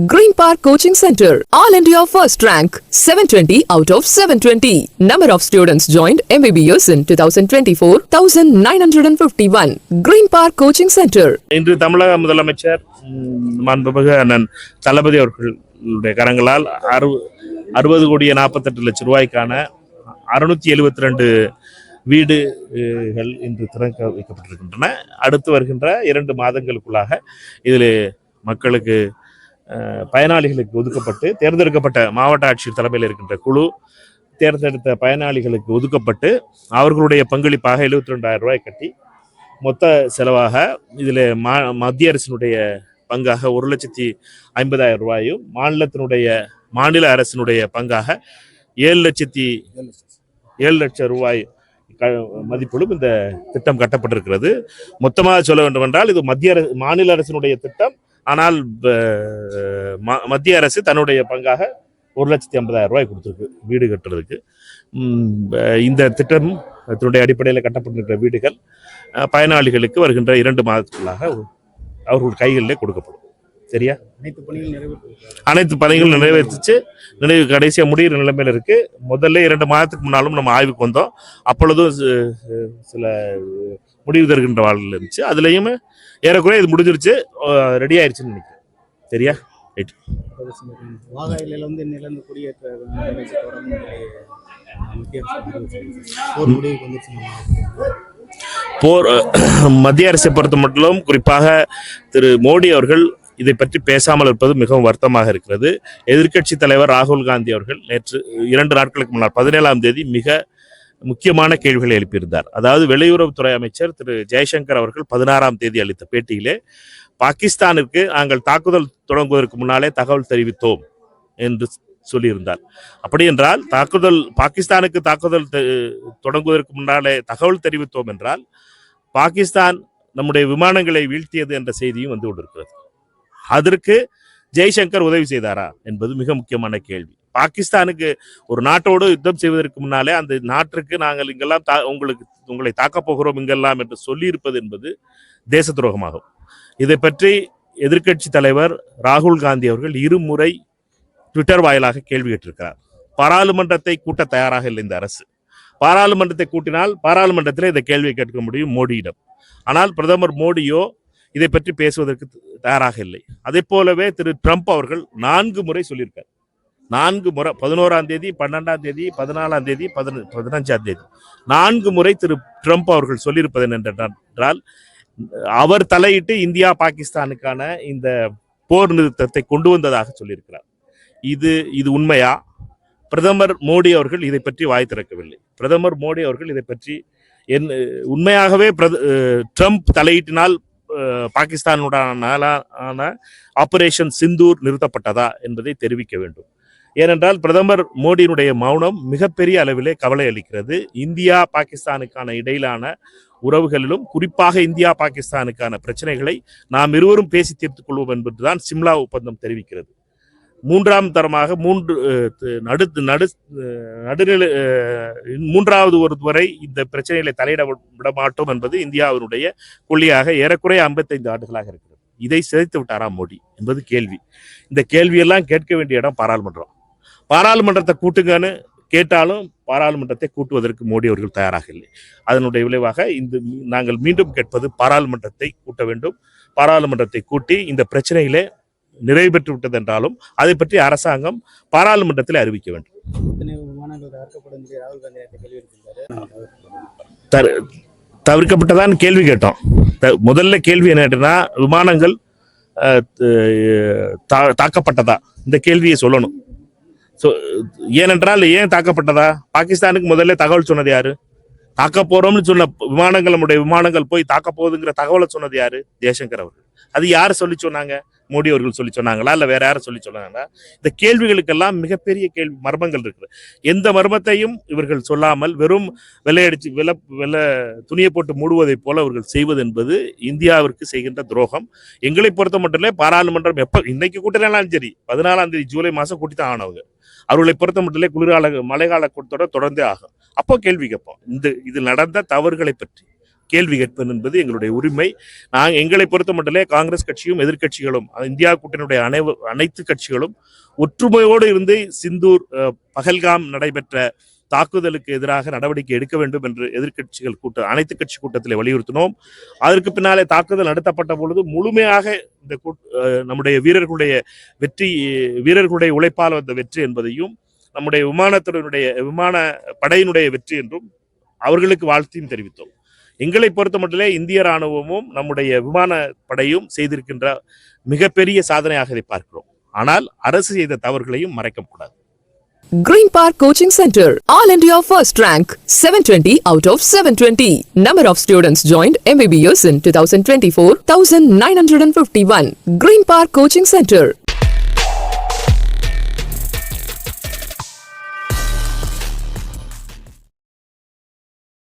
Green Park Coaching Center, All India First Rank, 720 out of 720. Number of students joined MBBS in 2024, 1951. Green Park Coaching Center. இன்று தமிழக முதலமைச்சர் மாண்புமிகு அண்ணன் தளபதி அவர்களுடைய கரங்களால் 60,48,00,000 ரூபாய்க்கான 672 வீடுகள் இன்று திறக்க வைக்கப்பட்டிருக்கின்றன. அடுத்து வருகின்ற 2 மாதங்களுக்குள்ளாக இதில் மக்களுக்கு பயனாளிகளுக்கு ஒதுக்கப்பட்டு தேர்ந்தெடுக்கப்பட்ட மாவட்ட ஆட்சியர் தலைமையில் இருக்கின்ற குழு தேர்ந்தெடுத்த பயனாளிகளுக்கு ஒதுக்கப்பட்டு அவர்களுடைய பங்களிப்பாக 72,000 ரூபாய் கட்டி மொத்த செலவாக இதில் மத்திய அரசினுடைய பங்காக 1,50,000 ரூபாயும் மாநில அரசினுடைய பங்காக 7,00,000 ரூபாய் மதிப்பிலும் இந்த திட்டம் கட்டப்பட்டிருக்கிறது. மொத்தமாக சொல்ல வேண்டும் என்றால் இது மாநில அரசினுடைய திட்டம். ஆனால் மத்திய அரசு தன்னுடைய பங்காக 1,50,000 ரூபாய் கொடுத்துருக்கு வீடு கட்டுறதுக்கு. இந்த திட்டத்தினுடைய அடிப்படையில் கட்டப்பட்டிருக்கிற வீடுகள் பயனாளிகளுக்கு வருகின்ற 2 மாதத்துக்குள்ளாக அவர்கள் கைகளிலே கொடுக்கப்படும். சரியா? அனைத்து பணிகளும் நிறைவேற்றிச்சு கடைசியா முடிகிற நிலைமையில இருக்கு. முதல்ல 2 மாதத்துக்கு முன்னாலும் நம்ம ஆய்வுக்கு வந்தோம். அப்பொழுதும் சில முடிவு தருகின்ற வாழ்கள் இருந்துச்சு. அதுலயும் ஏறக்குறைய இது முடிஞ்சிருச்சு, ரெடி ஆயிடுச்சுன்னு நினைக்கிறேன். சரியா? மத்திய அரசை பொறுத்த மட்டும் குறிப்பாக திரு மோடி அவர்கள் இதை பற்றி பேசாமல் இருப்பது மிகவும் வருத்தமாக இருக்கிறது. எதிர்க்கட்சி தலைவர் ராகுல் காந்தி அவர்கள் நேற்று 2 நாட்களுக்கு முன்னால் 17ஆம் தேதி மிக முக்கியமான கேள்விகளை எழுப்பியிருந்தார். அதாவது வெளியுறவுத்துறை அமைச்சர் திரு ஜெய்சங்கர் அவர்கள் 16ஆம் தேதி அளித்த பேட்டியிலே பாகிஸ்தானிற்கு நாங்கள் தாக்குதல் தொடங்குவதற்கு முன்னாலே தகவல் தெரிவித்தோம் என்று சொல்லியிருந்தார். அப்படி என்றால் பாகிஸ்தானுக்கு தாக்குதல் தொடங்குவதற்கு முன்னாலே தகவல் தெரிவித்தோம் என்றால் பாகிஸ்தான் நம்முடைய விமானங்களை வீழ்த்தியது என்ற செய்தியும் வந்து கொண்டிருக்கிறது. அதற்கு ஜெய்சங்கர் உதவி செய்தாரா என்பது மிக முக்கியமான கேள்வி. பாகிஸ்தானுக்கு ஒரு நாட்டோடு யுத்தம் செய்வதற்கு முன்னாலே அந்த நாட்டிற்கு நாங்கள் இங்கெல்லாம் உங்களை தாக்கப் போகிறோம் இங்கெல்லாம் என்று சொல்லியிருப்பது என்பது தேச துரோகமாகும். இதை பற்றி எதிர்க்கட்சி தலைவர் ராகுல் காந்தி அவர்கள் 2 முறை ட்விட்டர் வாயிலாக கேள்வி கேட்டிருக்கிறார். பாராளுமன்றத்தை கூட்ட தயாராக இல்லை இந்த அரசு. பாராளுமன்றத்தை கூட்டினால் பாராளுமன்றத்தில் இந்த கேள்வியை கேட்க முடியும் மோடியிடம். ஆனால் பிரதமர் மோடியோ இதை பற்றி பேசுவதற்கு தயாராக இல்லை. அதே போலவே திரு ட்ரம்ப் அவர்கள் 4 முறை சொல்லியிருக்கார். 4 முறை 11ஆம் தேதி, 12ஆம் தேதி, 14ஆம் தேதி, 15ஆம் தேதி 4 முறை திரு ட்ரம்ப் அவர்கள் சொல்லியிருப்பது என்னென்றால் அவர் தலையிட்டு இந்தியா பாகிஸ்தானுக்கான இந்த போர் நிறுத்தத்தை கொண்டு வந்ததாக சொல்லியிருக்கிறார். இது உண்மையா? பிரதமர் மோடி அவர்கள் இதை பற்றி வாய் திறக்கவில்லை. பிரதமர் மோடி அவர்கள் இதை பற்றி உண்மையாகவே ட்ரம்ப் தலையீட்டினால் பாகிஸ்தானுடனான ஆபரேஷன் சிந்தூர் நிறுத்தப்பட்டதா என்பதை தெரிவிக்க வேண்டும். ஏனென்றால் பிரதமர் மோடியினுடைய மௌனம் மிகப்பெரிய அளவிலே கவலை அளிக்கிறது. இந்தியா பாகிஸ்தானுக்கான இடையிலான உறவுகளிலும் குறிப்பாக இந்தியா பாகிஸ்தானுக்கான பிரச்சனைகளை நாம் இருவரும் பேசி தீர்த்துக் கொள்வோம் என்பதுதான் சிம்லா ஒப்பந்தம் தெரிவிக்கிறது. 3ஆம் தரமாக 3வது ஒருவரை இந்த பிரச்சனைகளை தலையிட விட மாட்டோம் என்பது இந்தியாவினுடைய கொள்கையாக ஏறக்குறைய 55 ஆண்டுகளாக இருக்கிறது. இதை சிதைத்து விட்டாரா மோடி என்பது கேள்வி. இந்த கேள்வியெல்லாம் கேட்க வேண்டிய இடம் பாராளுமன்றம். பாராளுமன்றத்தை கூட்டுங்கன்னு கேட்டாலும் பாராளுமன்றத்தை கூட்டுவதற்கு மோடி அவர்கள் தயாராக இல்லை. அதனுடைய விளைவாக நாங்கள் மீண்டும் கேட்பது பாராளுமன்றத்தை கூட்ட வேண்டும். பாராளுமன்றத்தை கூட்டி இந்த பிரச்சனையிலே நிறைவு பெற்று விட்டது என்றாலும் அதை பற்றி அரசாங்கம் பாராளுமன்றத்தில் அறிவிக்க வேண்டும். தவிர்க்கப்பட்டதான் கேள்வி கேட்டோம். முதல்ல கேள்வி என்ன, விமானங்கள் தாக்கப்பட்டதா? இந்த கேள்வியை சொல்லணும். ஏனென்றால் ஏன் தாக்கப்பட்டதா? பாகிஸ்தானுக்கு முதல்ல தகவல் சொன்னது யாரு? தாக்க போறோம்னு சொன்ன நம்முடைய விமானங்கள் போய் தாக்க போகுதுங்கிற தகவலை சொன்னது யாரு? ஜெய்சங்கர் அவர்கள். அது யாரு சொல்லி சொன்னாங்க? மோடி அவர்கள் சொல்லி சொன்னாங்களா இல்ல வேற யாரும் சொல்லி சொன்னாங்களா? இந்த கேள்விகளுக்கெல்லாம் மிகப்பெரிய மர்மங்கள் இருக்குது. எந்த மர்மத்தையும் இவர்கள் சொல்லாமல் வெறும் வெள்ளையடிச்சு துணியை போட்டு மூடுவதை போல அவர்கள் செய்வது என்பது இந்தியாவிற்கு செய்கின்ற துரோகம். எங்களை பொறுத்த மட்டும் இல்லை, பாராளுமன்றம் இன்னைக்கு கூட்டினாலும் சரி 14ஆம் தேதி ஜூலை மாசம் கூட்டித்தான் ஆனவங்க. அவர்களை பொறுத்த மட்டும் மழைக்கால கூட்டத்தோட தொடர்ந்தே ஆகும். அப்போ கேள்வி கேட்போம். இதில் நடந்த தவறுகளை பற்றி கேள்வி கேட்பது என்பது எங்களுடைய உரிமை. எங்களை பொறுத்த மட்டுமே காங்கிரஸ் கட்சியும் எதிர்க்கட்சிகளும் இந்தியா கூட்டணியுடைய அனைத்து கட்சிகளும் ஒற்றுமையோடு இருந்து சிந்தூர் பகல்காம் நடைபெற்ற தாக்குதலுக்கு எதிராக நடவடிக்கை எடுக்க வேண்டும் என்று அனைத்து கட்சி கூட்டத்தில் வலியுறுத்தினோம். அதற்கு பின்னாலே தாக்குதல் நடத்தப்பட்ட பொழுது முழுமையாக இந்த நம்முடைய வீரர்களுடைய உழைப்பால் வந்த வெற்றி என்பதையும் நம்முடைய விமான படையினுடைய வெற்றி என்றும் அவர்களுக்கு வாழ்த்தையும் தெரிவித்தோம். எங்களை பொறுத்த மட்டுமே இந்திய ராணுவமும் நம்முடைய விமான படையும் செய்திருக்கின்ற மிகப்பெரிய சாதனையாக இதை பார்க்கிறோம். ஆனால் அரசு செய்த தவறுகளையும் மறைக்க கூடாது. Green Park Coaching Center, All India First Rank, 720 out of 720. Number of students joined MBBS in 2024, 1951. Green Park Coaching Center.